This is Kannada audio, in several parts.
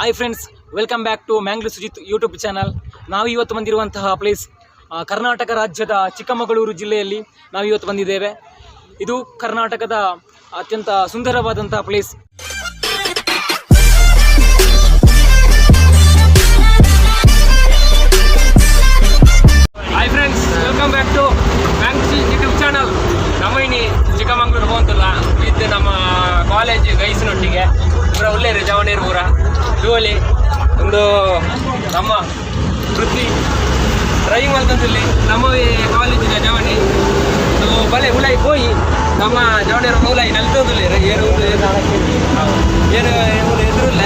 Hi friends, welcome back to Mangalore Sujith YouTube channel. ನಾವು ಇವತ್ತು ಬಂದಿರುವಂತಹ ಪ್ಲೇಸ್ ಕರ್ನಾಟಕ ರಾಜ್ಯದ ಚಿಕ್ಕಮಗಳೂರು ಜಿಲ್ಲೆಯಲ್ಲಿ ನಾವು ಇವತ್ತು ಬಂದಿದ್ದೇವೆ. ಇದು ಕರ್ನಾಟಕದ ಅತ್ಯಂತ ಸುಂದರವಾದಂತಹ place. Hi friends, welcome back to Mangalore Sujith YouTube channel. ನಮ್ಮ ಇನ್ನಿ ಚಿಕ್ಕಮಗಳೂರು ಹೋಗ್ತಲ್ಲ ಇದು ನಮ್ಮ ಕಾಲೇಜ್ ಗೈಸಿನೊಟ್ಟಿಗೆ ಪೂರ ಒಳ್ಳೆಯ ಜವನೇರು ಪೂರ ಧೂಳಿ ಒಂದು ನಮ್ಮ ಪೃಥ್ವಿ ಡ್ರೈವಿಂಗ್ ಅಂತಂದಿಲ್ಲಿ ನಮ್ಮ ಕಾಲೇಜಿನ ಜವಣಿ ಸೊ ಬಲೆ ಉಳಾಯಿ ಹೋಗಿ ನಮ್ಮ ಜವನೇರು ಉಳಾಯಿ ನಲ್ತೋದಿಲ್ಲ ಏನು ಏನು ಎದುರಿಲ್ಲ.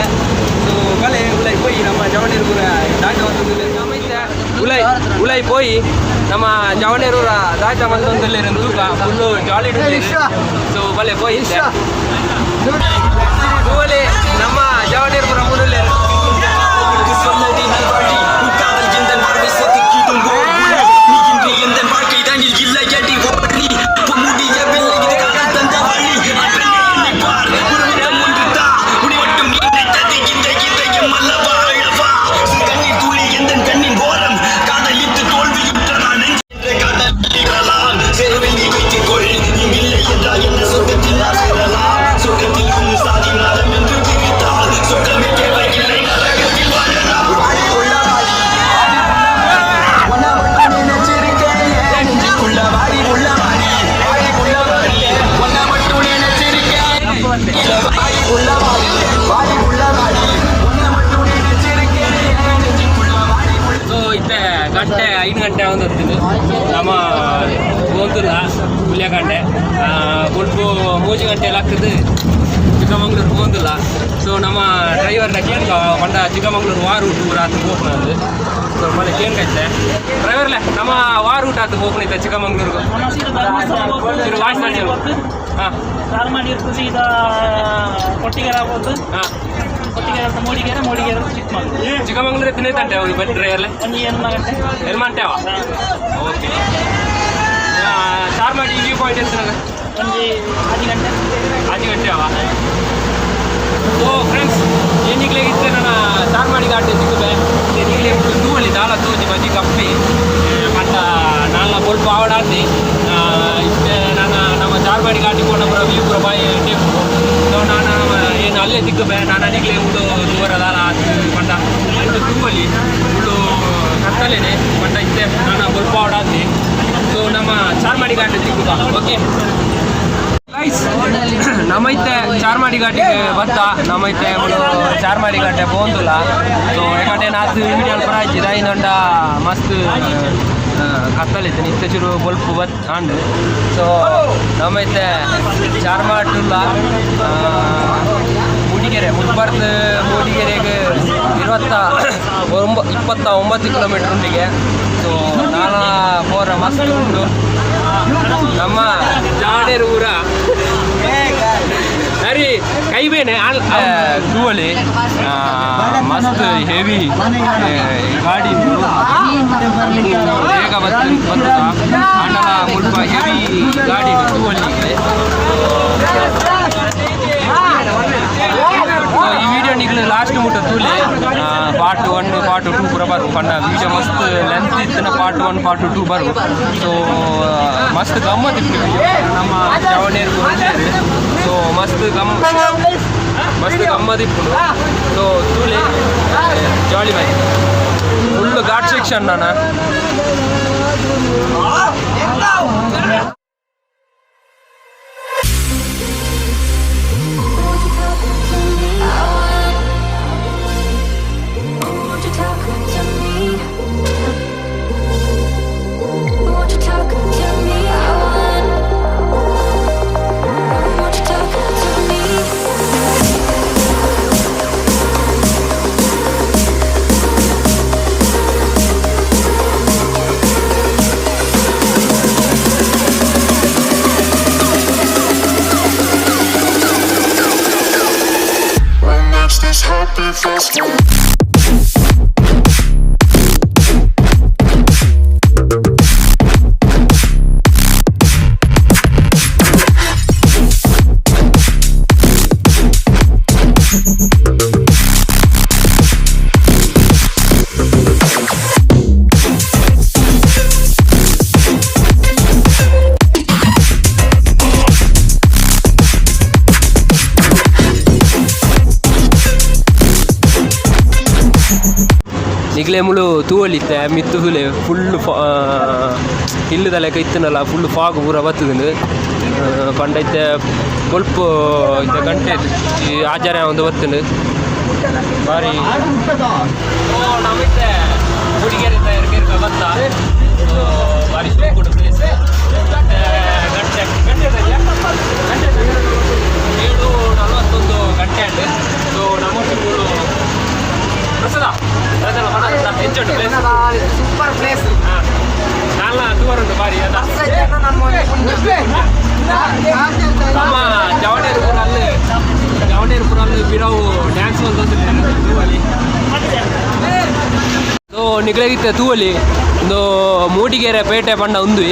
ಸೊ ಬಲೆ ಉಳಾಯಿ ಹೋಗಿ ನಮ್ಮ ಜವನೇರು ಪೂರ ದಾಟ ಅಂತಂದಿಲ್ಲ ನಮ್ಮ ಉಳಾಯಿ ಹೋಗಿ ನಮ್ಮ ಜವನೇರೂರ ದಾಟ ಮಂತಂದಿಲ್ಲ ತೂಕ ಫುಲ್ಲು ಜಾಲಿ ಸೊ ಬಲೆ ಹೋಗಿ ಧೂಳಿ ನಮ್ಮ ಜವನೇರ್ಪುರ ಮುರುಳೆ ಗಂಟೆ 5 ಗಂಟೆ ಒಂದೊತ್ತಿದ್ದು ನಮ್ಮ ಗೋಂತೂರ ಹುಲಿಯಗಂಟೆ ಕೊಟ್ಟು 3 ಗಂಟೆಯಲ್ಲಿ ಆಗ್ತದೆ ಚಿಕ್ಕಮಗಳೂರು ಗೋಂತುಲ. ಸೊ ನಮ್ಮ ಡ್ರೈವರ್ನ ಕೇಳ್ಕ ಪಂಡ ಚಿಕ್ಕಮಗಳೂರು ವಾರ ಊಟ ಊರ ಆತು ಹೋಗ್ನದು. ಸೊ ಮನೆ ಕೇಳ್ಕೈತೆ ಡ್ರೈವರ್ಲೆ ನಮ್ಮ ವಾರ ಊಟ ಆತು ಹೋಗ್ನೈತೆ ಚಿಕ್ಕಮಗಳೂರಿಗೆ ವಾಯ್ಸ್ ಮಾಡಿ ಹಾಂ ಸೀದಾ ಕೊಟ್ಟಿಗೆರೆ ಆಗ್ಬೋದು. ಹಾಂ ಮೂಡಿಗೆರೆ ಚಿಕ್ಕಮಗಳೂರು ತಿನ್ನೈತಂಟೆ ಅವ್ರು ಬರೀ ಡ್ರೈವರ್ಲೆ ಒಂದು 8 ಗಂಟೆ ಎಲ್ಮಂಟೆವ ಓಕೆ. ಚಾರ್ಮಾಡಿ ವ್ಯೂ ಪಾಯಿಂಟ್ ಎತ್ತಿನಾಗ ಒಂದು 10 ಗಂಟೆ ಅವ. ಸೊ ಫ್ರೆಂಡ್ಸ್ ಏನಿಗ್ಲೇ ಇತ್ತೆ ನನ್ನ ಚಾರ್ಮಾಡಿ ಘಾಟ್ ಸಿಗುತ್ತೆ ಈಗಲೇ ತೂವಲ್ಲಿ ದಾಳ ತೋಜಿ ಬಜಿ ಕಪ್ಪಿ ಪಂಡ ನಾಲ್ನ ಸ್ವಲ್ಪ ಆವಡಾಡ್ತಿ ಇಷ್ಟೇ ನಾನು ನಮ್ಮ ಚಾರ್ಮಾಡಿ ಘಾಟಿಗೆ ಕೊಂಡ ವ್ಯೂ ಪುರ ಬಾಯಿ ಟೇಪು. ಸೊ ನಾನು ಏನು ಅಲ್ಲೇ ಸಿಕ್ಕಬೆ ನಾನು ಅದಿಗ್ಲೇ ಉಂಡು ದೂರ ದಾಳ ಪಂಡ ಉಂಡು ತೂವಲ್ಲಿ ಉಂಡು ಕತ್ತಲೇನೆ ಪಂಡ ಇಷ್ಟೇ ನಾನು ಸ್ವಲ್ಪ ಆವಡಾಡ್ತಿ. ಸೊ ನಮ್ಮ ಚಾರ್ಮಾಡಿ ಘಾಟ್ ಸಿಕ್ಕುದ ಓಕೆ ಗೈಸ್. ನಮ್ಮೈತೆ ಚಾರ್ಮಾಡಿ ಘಾಟಿಗೆ ಬತ್ತ ನಮ್ಮೈತೆ ಚಾರ್ಮಾಡಿ ಘಾಟೆ ಬೋಂದುಲ್ಲ. ಸೊ ಯಾಕಂటే ನಾಲ್ಕು ವಿಡಿಯೋ ಪರ ಇದಾಯಿನೊಂಡ ಮಸ್ತ್ ಕತ್ತಲಿತ್ತು ನಿತ್ಯ ಚೂರು ಬಲ್ಪು ಬತ್ ಅಂಡ್. ಸೊ ನಮ್ಮೈತೆ ಚಾರ್ಮಾಟುಲ್ಲ ಮೂಡಿಗೆರೆ ಮುಲ್ಬರ್ದು ಮೂಡಿಗೆರೆಗೆ 29 ಕಿಲೋಮೀಟ್ರ್ ಉಂಡಿಗೆ. ಸೊ ನಾನು ಹೋರ ಮಸ್ತ್ ಉಂಟು ನಮ್ಮ ಜಾಡೇರು ಊರ ಸರಿ ಕೈಬೇನೆ ಧೂಳಿ ಮಸ್ತ್ ಹೆವಿ ಗಾಡಿ ಬೇಗ ಬಂದ ಅಂಡಲ ಮುಲ್ಪ ಹೆವಿ ಗಾಡಿ ಧೂಳಿಗೆ. ಈ ವಿಡಿಯೋ ನಿಗ್ಲು ಲಾಸ್ಟ್ ಮುಟ್ಟ ತೂಲೆ ಪಾರ್ಟ್ 1 ಪಾರ್ಟ್ 2 ಪೂರ ಬರು ಪಂಡ ವಿಡಿಯೋ ಮಸ್ತ್ ಲೆಂತ್ ಇತ್ತು. ಪಾರ್ಟ್ 1 ಪಾರ್ಟ್ 2 ಬರು. ಸೊ ಮಸ್ತ್ ಗಮ್ಮತ್ ಇತ್ತು ನಮ್ಮ ಜವನೇರು ಬಂದೇರು. ಸೊ ಮಸ್ತ್ ಗಮ್ಮತ್ ಇತ್ತು. ಸೊ ತೂಲೆ ಜಾಲಿ ಬಾಯ್ ಫುಲ್ ಘಾಟ್ ಸೆಕ್ಷನ್ ನಾನು ನಿಗ್ಲೆ ಮುಳು ತೂವಲಿತ್ತೆ ಮಿತ್ತುಲೆ ಫುಲ್ಲು ಇಲ್ಲದ ಲೆಕ್ಕ ಇತ್ತನಲ್ಲ ಫುಲ್ಲು ಫಾಗ್ ಪೂರ ಬರ್ತದೆ ಪಂಡೈತೆ ಬೊಲ್ಪ ಇತ್ತ ಗಂಟೆ ಈ ಆಚಾರ್ಯ ಒಂದು ಬರ್ತದೆ ಬಾರಿ ನಮಿತ್ತೆ ಹುಡುಗಿಯರ ತಯಾರಿಕೆ ಬಂತ ಬಾರಿ ಸೂಪರ್ ಪ್ಲೇಸ್ ಗಂಟೆ 7:41 ಗಂಟೆ ಅಂತೆ ಸೊ ನಮ್ಮ ಊರು ಪ್ರಸಾದ ಎಂಜಾಯ್ ಪ್ಲೇಸ್ ಸೂಪರ್ ಪ್ಲೇಸ್ ನಾಲ್ನ ದೂರ ಉಂಟು ಬಾರಿ ಅದ ನಮ್ಮ ಜವಣೇರ್ಪುರಲ್ಲಿ ಬಿರವು ಡ್ಯಾನ್ಸ್ ಅಲ್ಲಿ ಸೊ ನಿಗ್ಲಾಗಿತ್ತೆ ತೂವಲ್ಲಿ ಒಂದು ಮೂಡಿಗೆರೆ ಪೇಟೆ ಪಂಡ ಒಂದು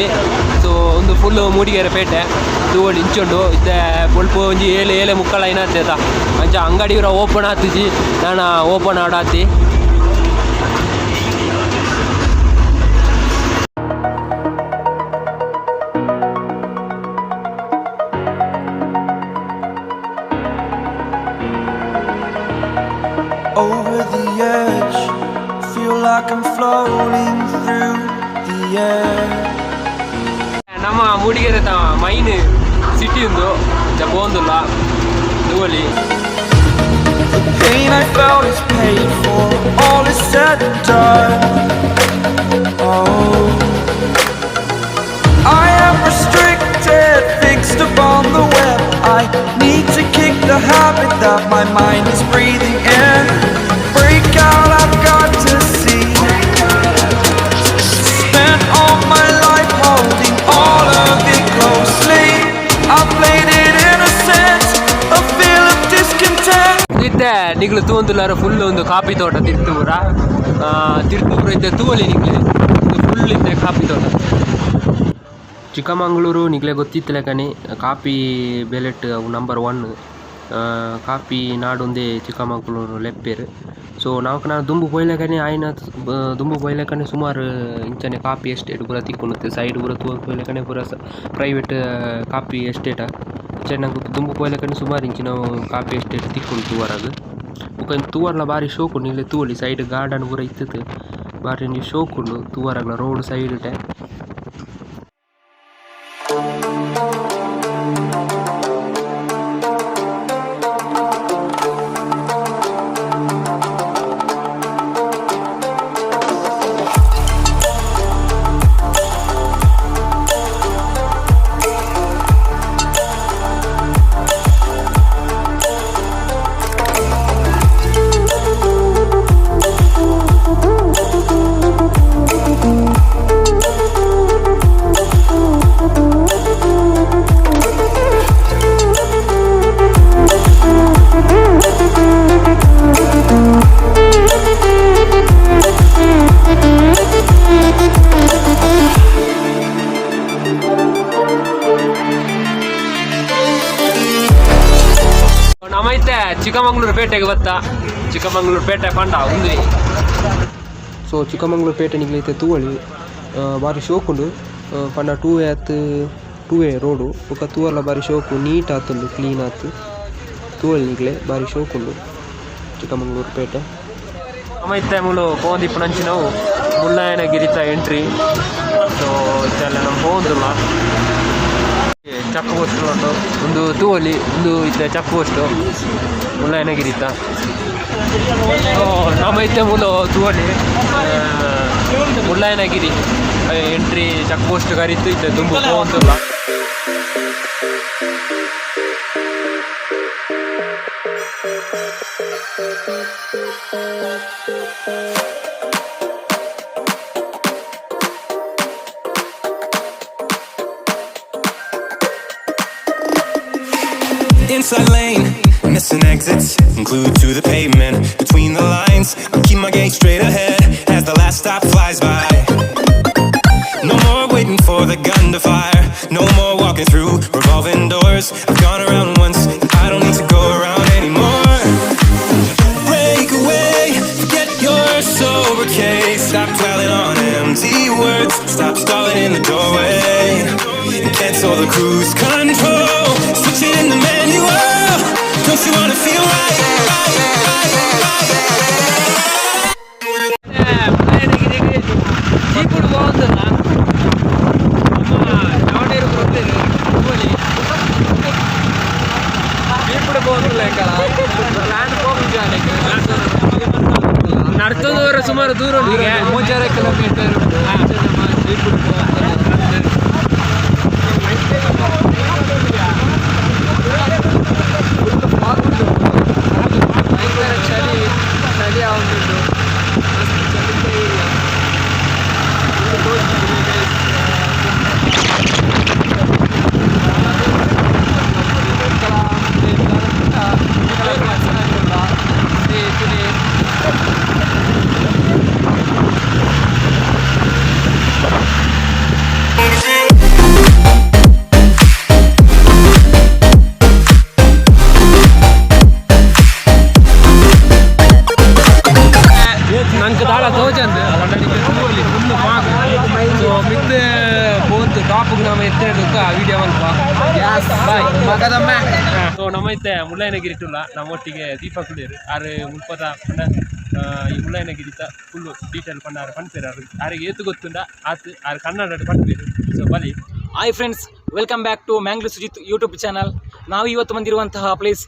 ಸೊ ಒಂದು ಫುಲ್ಲು ಮೂಡಿಗೆರೆ ಪೇಟೆ ತೂವಲ್ಲಿ ಇಂಚುಂಡು ಇತ್ತೆ ಸ್ವಲ್ಪ ಒಂಜಿ ಏಲೆ ಮುಕ್ಕಳ ಏನಾಗ್ತದೆ ಅಂಚ ಅಂಗಡಿ ಓಪನ್ ಆತಿಜಿ ನಾನು open ಆಡಾತಿ Over the edge, feel like I'm floating through the air. ನಮ್ಮ ಮೂಡಿಗೆರೆ ಮೈನ್ ಸಿಟಿ ಉಂದು ಬೋಂದುಲ್ಲ ದುವಲಿ The pain I felt is paid for, all is said and done. Oh, I am restricted, fixed upon the web. I need to kick the habit that my mind is breathing in. Break out, I've got to see. Spent all my life holding all of it closely. I played it innocent, a feel of discontent. ಇತ್ತೆ ನಿಗ್ಲು ತೂಂದುಲಾರ ಫುಲ್ ಒಂದು ಕಾಫಿ ತೋಟ ತಿರ್ತೂರ ಇತ್ತೆ ತೂವಲಿ ನಿಗ್ಲೆ ಫುಲ್ ಇತ್ತೆ ಕಾಫಿ ತೋಟ ಚಿಕ್ಕಮಂಗ್ಳೂರು ನಿಗ್ಲೆ ಗೊತ್ತಿತ್ತಲೆ ಕಣಿ ಕಾಫಿ ಬೆಲೆಟ್ ಅವು ನಂಬರ್ 1 ಕಾಫಿ ನಾಡೊಂದೇ ಚಿಕ್ಕಮಂಗ್ಳೂರು ಲೆಪ್ಪೇರು ಸೊ ನಾನು ದುಂಬು ಪೊಯ್ಲೆಕನೆ ಆಯ್ನ ದುಂಬು ಪೊಯ್ಲೆಕನೆ ಸುಮಾರು ಇಂಚನೆ ಕಾಫಿ ಎಸ್ಟೇಟ್ ಪೂರ ತಿಕ್ಕೊಳುತ್ತೆ ಸೈಡ್ ಪೂರ ಪೊಯ್ಲೆಕನೆ ಪೂರ ಪ್ರೈವೇಟ್ ಕಾಫಿ ಎಸ್ಟೇಟ ನಂಗೆ ದುಂಬು ಪೊಯ್ಲೆಕನೆ ಸುಮಾರು ಇಂಚು ನಾವು ಕಾಫಿ ಎಸ್ಟೇಟ್ ತಿಕ್ಕೊಂಡು ತೂವರಾಗ ಬುಕ್ಕ ತೂವರ್ಲ ಭಾರಿ ಶೋಕುಂಡು ಇಲ್ಲೇ ತೂವಲಿ ಸೈಡ್ ಗಾರ್ಡನ್ ಪೂರ ಇತ್ತಿತ್ತು ಭಾರಿ ನೀವು ಶೋಕುಂಡು ತೂವರಾಗ್ಲ ರೋಡ್ ಸೈಡ್ ಟೆ ನಮ್ಮೈತೆ ಚಿಕ್ಕಮಂಗ್ಳೂರು ಪೇಟೆಗೆ ಬತ್ತ ಚಿಕ್ಕಮಂಗ್ಳೂರು ಪೇಟೆ ಪಂಡ ಒಂದು ಸೊ ಚಿಕ್ಕಮಂಗ್ಳೂರು ಪೇಟೆ ನಿಗ್ಲೈತೆ ತೂವಳಿ ಭಾರಿ ಶೋಕುಂಡು ಪಂಡ ಟೂ ವೇ ರೋಡು ಬೊಕ್ಕ ತೂವರ್ಲ ಭಾರಿ ಶೋಕು ನೀಟ್ ಆತುಂಡು ಕ್ಲೀನ್ ಆತು ತೂವಳಿ ನಿಗ್ಲೆ ಭಾರಿ ಶೋಕುಂಡು ಚಿಕ್ಕಮಂಗ್ಳೂರು ಪೇಟೆ ನಮ್ಮೈತೆ ಮುಳು ಪೋಂದಿಪ್ಪು ನಾವು ಮುಳ್ಳಯ್ಯನಗಿರಿತ ಎಂಟ್ರಿ ಸೊ ಇದೆಲ್ಲ ನಮ್ಮ ಪೋಂದಿಲ್ಲ ಚೆಕ್ ಪೋಸ್ಟ್ ಉಂಟು ಒಂದು ತೂವಲಿ ಒಂದು ಇತ್ತೆ ಚೆಕ್ ಪೋಸ್ಟು ಮುಳ್ಳಯ್ಯನಗಿರಿತ ನಮ್ಮೈತೆ ಮುಲು ತೂವಲಿ ಮುಳ್ಳಯ್ಯನಗಿರಿ ಎಂಟ್ರಿ ಚೆಕ್ ಪೋಸ್ಟ್ ಕರೀತು ಇತ್ತೆ ತುಂಬ ಪೋಂದಿಲ್ಲ Inside lane, missing exits, glued to the pavement. Between the lines, I'll keep my gaze straight ahead as the last stop flies by. No more waiting for the gun to fire. No more walking through revolving doors. I've gone around once, I don't need to go around anymore. Break away, forget your sober case. Stop dwelling on empty words. Stop stalling in the doorway and cancel the cruise control. Switch it in the manual. Don't you wanna feel right? ನಡ್ತದವರ ಸುಮಾರು ದೂರ ಉಂಟು 3 ಕಿಲೋಮೀಟರ್ ಚಳಿ ಆಗುಂಟು ನಂಗೆ ದಾಳ ತೋಜಂದು ಫುಲ್ಲು ಪಾಕು ಸೊ ಮಿತ್ ಬೋಂತು ಟಾಪಿಗೆ ನಮ್ಮ ಎತ್ತೇಳಕ್ಕೆ ವಿಡಿಯೋ ಅಲ್ಪ ಬಾಯ್ ಮಗದಮ್ಮೆ ಸೊ ನಮ್ಮ ಇತ್ತೆ ಮುಳ್ಳಯ್ಯನಗಿರಿಟ್ಟುಲ್ಲ ನಮ್ಮೊಟ್ಟಿಗೆ ದೀಪಕ್ ಕುಡಿಯರು ಆರು ಮುಲ್ಪದ ಪಂಡ ಈ ಮುಳ್ಳಯ್ಯನಗಿರಿತ ಫುಲ್ಲು ಡೀಟೇಲ್ ಪಂಡ ಪಂಡ್ಪೇರು ಆರಿಗೆ ಏತು ಗೊತ್ತುಂಡ ಆತು ಆರು ಕನ್ನಡ ಪಂಡ್ಪೇರು ಸೊ ಬಲಿ hi friends, welcome back to Mangalore Sujith YouTube channel. ನಾವು ಇವತ್ತು ಬಂದಿರುವಂತಹ ಪ್ಲೇಸ್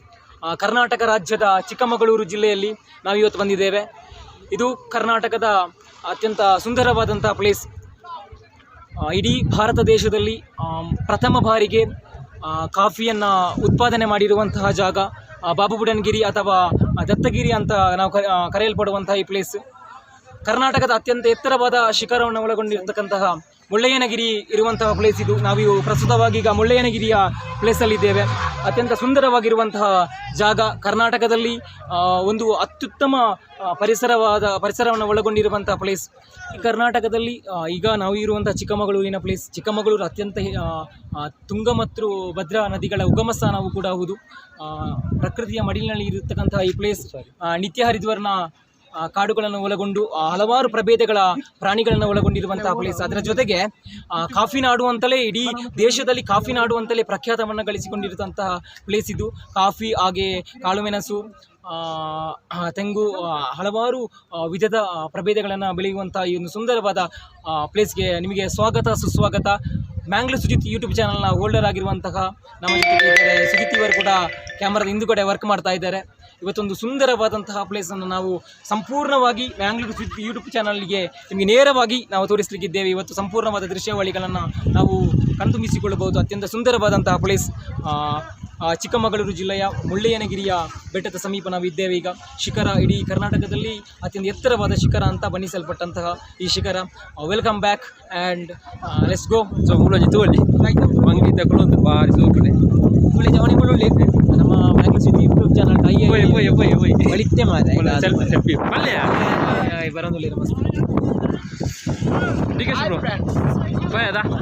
ಕರ್ನಾಟಕ ರಾಜ್ಯದ ಚಿಕ್ಕಮಗಳೂರು ಜಿಲ್ಲೆಯಲ್ಲಿ ನಾವು ಇವತ್ತು ಬಂದಿದ್ದೇವೆ. ಇದು ಕರ್ನಾಟಕದ ಅತ್ಯಂತ ಸುಂದರವಾದಂತಹ ಪ್ಲೇಸ್. ಇಡೀ ಭಾರತ ದೇಶದಲ್ಲಿ ಪ್ರಥಮ ಬಾರಿಗೆ ಕಾಫಿಯನ್ನು ಉತ್ಪಾದನೆ ಮಾಡಿರುವಂತಹ ಜಾಗ ಬಾಬು ಬುಡನ್ಗಿರಿ ಅಥವಾ ದತ್ತಗಿರಿ ಅಂತ ನಾವು ಕರೆಯಲ್ಪಡುವಂತಹ ಈ ಪ್ಲೇಸ್. ಕರ್ನಾಟಕದ ಅತ್ಯಂತ ಎತ್ತರವಾದ ಶಿಖರವನ್ನು ಒಳಗೊಂಡಿರತಕ್ಕಂತಹ ಮುಳ್ಳಯ್ಯನಗಿರಿ ಇರುವಂತಹ ಪ್ಲೇಸ್ ಇದು. ನಾವು ಪ್ರಸ್ತುತವಾಗಿ ಈಗ ಮುಳ್ಳಯ್ಯನಗಿರಿಯ ಪ್ಲೇಸಲ್ಲಿದ್ದೇವೆ. ಅತ್ಯಂತ ಸುಂದರವಾಗಿರುವಂತಹ ಜಾಗ. ಕರ್ನಾಟಕದಲ್ಲಿ ಒಂದು ಅತ್ಯುತ್ತಮ ಪರಿಸರವನ್ನು ಒಳಗೊಂಡಿರುವಂತಹ ಪ್ಲೇಸ್. ಈ ಕರ್ನಾಟಕದಲ್ಲಿ ಈಗ ನಾವು ಇರುವಂಥ ಚಿಕ್ಕಮಗಳೂರಿನ ಪ್ಲೇಸ್. ಚಿಕ್ಕಮಗಳೂರು ಅತ್ಯಂತ ತುಂಗ ಮತ್ತು ಭದ್ರಾ ನದಿಗಳ ಉಗಮ ಸ್ಥಾನವೂ ಕೂಡ ಹೌದು. ಪ್ರಕೃತಿಯ ಮಡಿಲಿನಲ್ಲಿ ಇರತಕ್ಕಂತಹ ಈ ಪ್ಲೇಸ್ ನಿತ್ಯ ಹರಿದ್ವರ್ಣ ಕಾಡುಗಳನ್ನು ಒಳಗೊಂಡು ಹಲವಾರು ಪ್ರಭೇದಗಳ ಪ್ರಾಣಿಗಳನ್ನು ಒಳಗೊಂಡಿರುವಂತಹ ಪ್ಲೇಸ್. ಅದರ ಜೊತೆಗೆ ಕಾಫಿ ನಾಡು ಅಂತಲೇ ಇಡೀ ದೇಶದಲ್ಲಿ ಕಾಫಿ ನಾಡು ಅಂತಲೇ ಪ್ರಖ್ಯಾತವನ್ನು ಗಳಿಸಿಕೊಂಡಿರುವಂತಹ ಪ್ಲೇಸ್ ಇದು. ಕಾಫಿ, ಹಾಗೆ ಕಾಳುಮೆಣಸು, ತೆಂಗು, ಹಲವಾರು ವಿಧದ ಪ್ರಭೇದಗಳನ್ನು ಬೆಳೆಯುವಂಥ ಈ ಒಂದು ಸುಂದರವಾದ ಪ್ಲೇಸ್ಗೆ ನಿಮಗೆ ಸ್ವಾಗತ ಸುಸ್ವಾಗತ. ಮ್ಯಾಂಗ್ಳೂರ್ ಸುಜಿತ್ ಯೂಟ್ಯೂಬ್ ಚಾನಲ್ನ ಹೋಲ್ಡರ್ ಆಗಿರುವಂತಹ ನಮ್ಮ ಜೊತೆಗೆ ಸುಜಿತ್ ಇವರು ಕೂಡ ಕ್ಯಾಮರಾದ ಹಿಂದುಗಡೆ ವರ್ಕ್ ಮಾಡ್ತಾ ಇದ್ದಾರೆ. ಇವತ್ತೊಂದು ಸುಂದರವಾದಂತಹ ಪ್ಲೇಸನ್ನು ನಾವು ಸಂಪೂರ್ಣವಾಗಿ ಮ್ಯಾಂಗ್ಳೂರ್ ಸುಜಿತ್ ಯೂಟ್ಯೂಬ್ ಚಾನಲ್ಗೆ ನಿಮಗೆ ನೇರವಾಗಿ ನಾವು ತೋರಿಸಲಿಕ್ಕಿದ್ದೇವೆ. ಇವತ್ತು ಸಂಪೂರ್ಣವಾದ ದೃಶ್ಯಾವಳಿಗಳನ್ನು ನಾವು ಕಣ್ತುಂಬಿಸಿಕೊಳ್ಳಬಹುದು. ಅತ್ಯಂತ ಸುಂದರವಾದಂತಹ ಪ್ಲೇಸ್ ಚಿಕ್ಕಮಗಳೂರು ಜಿಲ್ಲೆಯ ಮುಳ್ಳಯ್ಯನಗಿರಿಯ ಬೆಟ್ಟದ ಸಮೀಪ ನಾವು ಇದ್ದೇವೆ. ಈಗ ಶಿಖರ ಇಡೀ ಕರ್ನಾಟಕದಲ್ಲಿ ಅತ್ಯಂತ ಎತ್ತರವಾದ ಶಿಖರ ಅಂತ ಬಣ್ಣಿಸಲ್ಪಟ್ಟಂತಹ ಈ ಶಿಖರ. Welcome back and let's go. So ಮುಳ್ಳಜಿ ತೋಳಿ ಮಂಗಿ ತಗೊಳ್ಳೋದು ಭಾರಿ ಸೋಕಡೆ ಮುಳ್ಳಿ ಜವನಿ ಮುಳ್ಳುಳ್ಳಿ ನಮ್ಮ ಮ್ಯಾಂಗ್ಳೂರ್ ಸುಜಿತ್ ಯೂಟ್ಯೂಬ್ ಚಾನಲ್ ಬಳಿತ್ತೆ ಮಾರೆ ಬರೋದಿಲ್ಲ ಮಸ್ತ್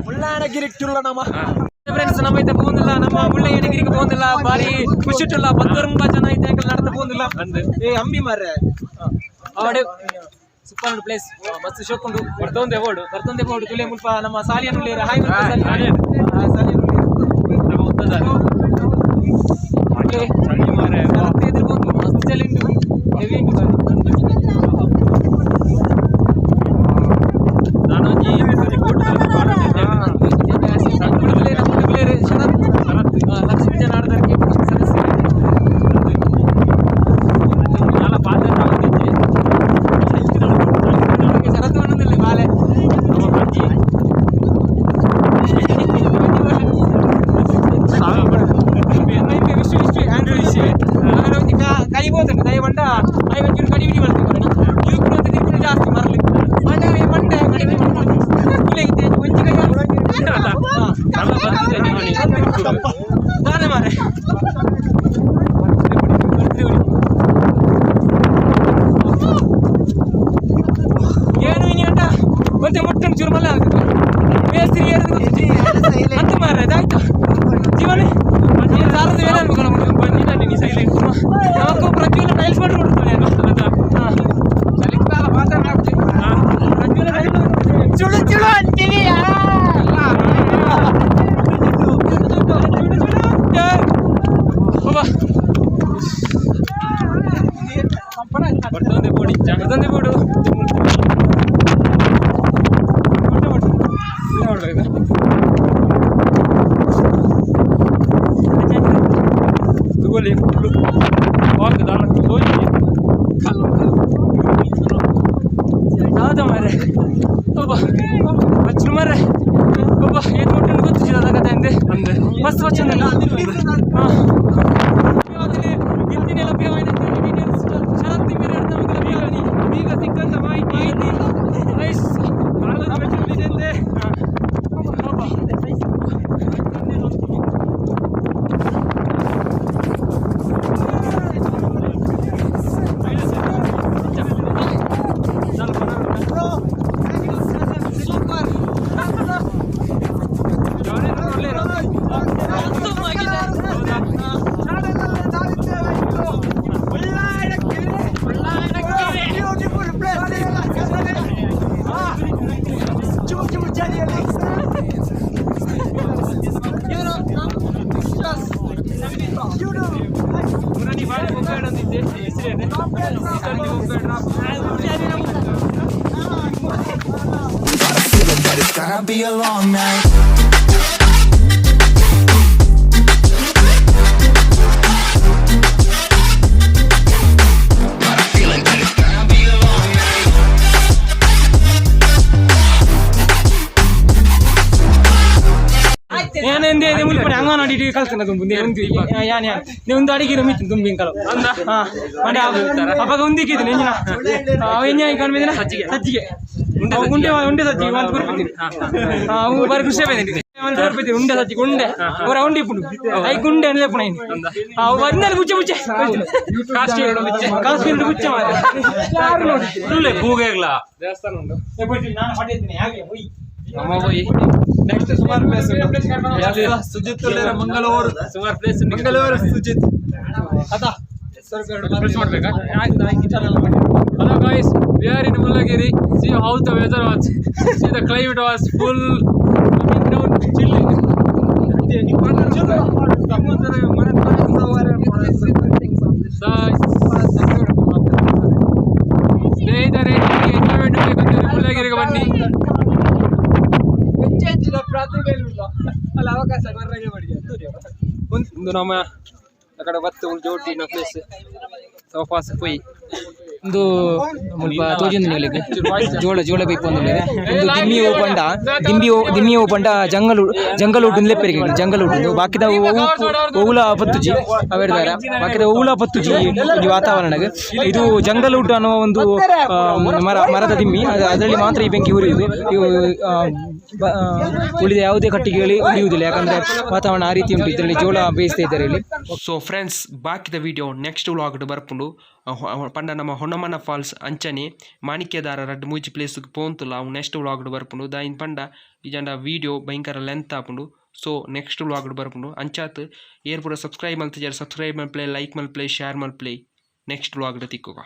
ಮುಳ್ಳಯ್ಯನಗಿರಿಟ್ಟುಲ್ಲ ನಮ್ಮ ಫ್ರೆಂಡ್ಸ್. ನಮ್ಮ ಐತೆ പോകുന്നിಲ್ಲ, ನಮ್ಮ ಮುಳ್ಳಯ್ಯನಗಿರಿಗೆ പോകുന്നിಲ್ಲ. ಭಾರಿ ಖುಷಿಟ್ಟಲ್ಲ, 10 ಜನ ಐತೆ ನಡ್ತಾ പോകുന്നിಲ್ಲ. ಅಂಬಿ ಮಾರ್ರೆ ಅವಡೆ ಸೂಪರ್ ಪ್ಲೇಸ್ ಮಸ್ತ್ ಶೋಕೊಂಡು ಬರ್ತೊಂದೆ ಬೋರ್ಡು ತುಲೆ ಮುಲ್ಪ ನಮ್ಮ ಸಾಲಿಯನ್ನುಳ್ಳೇರ ಹಾಯ್ ಎದುರ್ಕೊಂಡು ಮಸ್ತ್ ಚಳಿ ಉಂಟು, ಹೆವಿ ಉಂಟು. ಲಕ್ಷ್ಮೀ ಜನಾರ್ದನ್ಗೆ ಸದಸ್ಯ ಶರತ್ತು ಅನ್ನೋದಿಲ್ಲ ಬಾಲೆ ವಿಶ್ವ ಕೈ ಹೋದಂಡು ದಯ ಬಂಡ ಐವತ್ತು ಕಡಿಮೆ ಮಾಡ್ತೀವಿ ಇವು ಕೂಡ ತಿರುಗಿ ಜಾಸ್ತಿ ಮರಲಿ ಮಂಡೆ ಕಡಿಮೆ ಮಾರೆ ಮಾರೆ ಏನು ಇನಿ ಅಂಟ ಮತ್ತೆ ಮುಟ್ಟಣ ಚೂರು ಮಲ್ಲ ಆಗ್ತದೆ ಬೇಸ್ರಿ ಅಂತ ಮಾರ ಅದಾಯ್ತು ಜೀವನ ಸಾರದ ವೇಳೆ ಅನ್ಬೇಕು ಬಂದಿಲ್ಲ ನೀನು ಸೈಲೆಂಟ್ ಯಾವಕ್ಕೂ ಪ್ರಜ್ವಲ ಟೈಲ್ಸ್ ಮಾಡಿ ಕೊಡ್ತಾನೆ ಚಲಿಕಾಲ ಮಾತಾಡ್ತೀನಿ ಪ್ರಜ್ವಲ ಚುಳು ಚುಳು ಅಂತೀವಿ ಬರ್ತಂದೆ ಬೋಡು ತೂವಲ್ಲಿ ಫುಲ್ಲು ವಾಕ್ ದಾನಕ್ಕೆ ಹೋಗಿ ಯಾವ್ದ ಮಾರೆ ಒಬ್ಬ ಹಚ್ಚು ಮಾರೆ ಒಬ್ಬ ಏನು ಮುಟ್ಟು ಗೊತ್ತಿಲ್ಲ ಕತೆ ಅಂದೆ ಅಂದೆ ಮಸ್ತ್ ವಚನ ಹಾಂ ಇಂದಿನ ಲಭ್ಯವಾದ ಶಾಂತಿ ಮೇರೆ ನಮಗೆ ಲಭ್ಯವಾಗಿದೆ ಈಗ ಸಿಕ್ಕಂತ ಮಾಹಿತಿ ನೈಸ್ ಕಾಲದ ಬೆಚ್ಚಲಿದೆ It's gonna be a long night. ಏನೆಂದೇ ಮುಲ್ಪಡೆ anganwadi ಕಲ್ತನ ತುಂಬ ಯಾನ್ ಒಂದು ಅಡಿಗೆ ಮಿತ್ತು ತುಂಬಿ ಕಲ ಮಂಡೆ ಅಪ್ಪಾಗ ಒಂದಿಕ್ಕಿದ್ದು ನೆಂಜಿನ ಎಂಜಾಯ್ ಕಣ್ಮಿದಿನ ಸಜ್ಜಿಗೆ ಉಂಡೆ ಉಂಡೆ ಸಜ್ಜಿಗೆ ಒಂದು ಬರ್ಬಿದ್ದೀನಿ ಅವು ಬಾರಿ ಖುಷಿ ಆಗಿದೆ ಒಂದು ಬರ್ಬಿದ್ದೀನಿ ಉಂಡೆ ಸಜ್ಜಿಗೆ ಉಂಡೆ ಅವರ ಉಂಡೆ ಇಪ್ಪುಡು ಐ ಗುಂಡೆ ಅಲ್ಲೇ ಪುಣ ಅವು ಬಂದಲ್ಲಿ ಮುಚ್ಚೆ ಮುಚ್ಚೆ ಕಾಶ್ಮೀರ ಮುಚ್ಚೆ ಮಾರ ಯಾರು ನೋಡಿ ಸುಳ್ಳೆ ಭೂಗೇಗ್ಲ ದೇವಸ್ಥಾನ ಉಂಟು ನಾನು ಮಾಡಿದ್ದೀನಿ ಹಾಗೆ ಹೋಯ್ ನಮ್ಮ ಹೋಯ್ ನೆಕ್ಸ್ಟ್ ಸುಮಾರು ಪ್ಲೇಸ್ ಸುಜಿತ್ ಮಂಗಳೂರು ಸುಮಾರು ಪ್ಲೇಸ್ ಮಂಗಳೂರು ಸುಜಿತ್ ಅದಾ ಪ್ರೆಸ್ ಮಾಡಬೇಕಾ Hello guys, we are in Mullagiri. See how the weather was. See the climate was full coming down chilling. ಸ್ನೇಹಿತರೆ ಎಂಜಾಯ್ಮೆಂಟ್ ಬೇಕಂದ್ರೆ ಮುಳ್ಳಗಿರಿಗೆ ಬನ್ನಿ. ಒಂದು ನಮ್ಮ ಅಕಡೆ ಬತ್ತು ಜೋಟಿನ ಪ್ಲೇಸ್ ಸೋಫಾಸ್ ಪೊಯ್ ಒಂದು ಮುಲ್ಪ ತೋಜಿಂದ ನಿಗಳಿಗೆ ಜೋಳ ಜೋಳ ಬೇಕು ಒಂದು ದಿಮ್ಮಿ ಓಪಂಡ ಜಂಗಲ್ ಊಟು ಲೆಪ್ಪರಿಗೆ ಜಂಗಲ್ ಊಟು ಬಾಕಿದ ಓವುಲ ಪತ್ತುಜಿ ಅವೆರ್ದಾರ ಬಾಕಿದ ಓವುಲ ಪತ್ತುಜಿ ಈ ವಾತಾವರಣಗೆ ಇದು ಜಂಗಲ್ ಊಟ ಅನ್ನುವ ಒಂದು ಮರದ ದಿಮ್ಮಿ ಅದರಲ್ಲಿ ಮಾತ್ರ ಈ ಬೆಂಕಿ ಉರಿಯುವುದು ಉಳಿದ ಯಾವುದೇ ಕಟ್ಟಿಗೆಯಲ್ಲಿ ಉರಿಯುವುದಿಲ್ಲ ಯಾಕಂದ್ರೆ ವಾತಾವರಣ ಆ ರೀತಿ ಉಂಟು ಇದರಲ್ಲಿ ಜೋಳ ಬೇಯಿಸ್ತಾ ಇದ್ದಾರೆ ಇಲ್ಲಿ. ಸೊ ಫ್ರೆಂಡ್ಸ್ ಬಾಕಿದ ವಿಡಿಯೋ ನೆಕ್ಸ್ಟ್ ವ್ಲಾಗ್ ಬರ್ಪುಂಡು ಪಂಡ ನಮ್ಮ ಹೊನ್ನಮನ ಫಾಲ್ಸ್ ಅಂಚನೆ ಮಾಣಿಕ್ಯದಾರ ರಡ್ಡು ಮೂಜಿ ಪ್ಲೇಸ್ಗೆ ಪೋಂತುಲ್ಲ ಅವು ನೆಕ್ಸ್ಟ್ ವ್ಲಾಗ್ ಬರ್ಪುಂಡು ದಾಯಿನ ಪಂಡ ಇಜಂಡ ವಿಡಿಯೋ ಭಯಂಕರ ಲೆಂತ್ ಆಪುಂಡು. ಸೊ ನೆಕ್ಸ್ಟ್ ವ್ಲಾಗ್ ಬರ್ಪುಂಡು ಅಂಚಾತ್ ಏರ್ ಪೂರ ಸಬ್ಸ್ಕ್ರೈಬ್ ಮಲ್ತಿಜಾರ ಸಬ್ಸ್ಕ್ರೈಬ್ ಮಲ್ಪ್ಲೆ ಲೈಕ್ ಮಲ್ಪ್ಲೆ ಶೇರ್ ಮಲ್ಪ್ಲೆ ನೆಕ್ಸ್ಟ್ ವ್ಲಾಗ್ ತಿಕ್ಕುವ.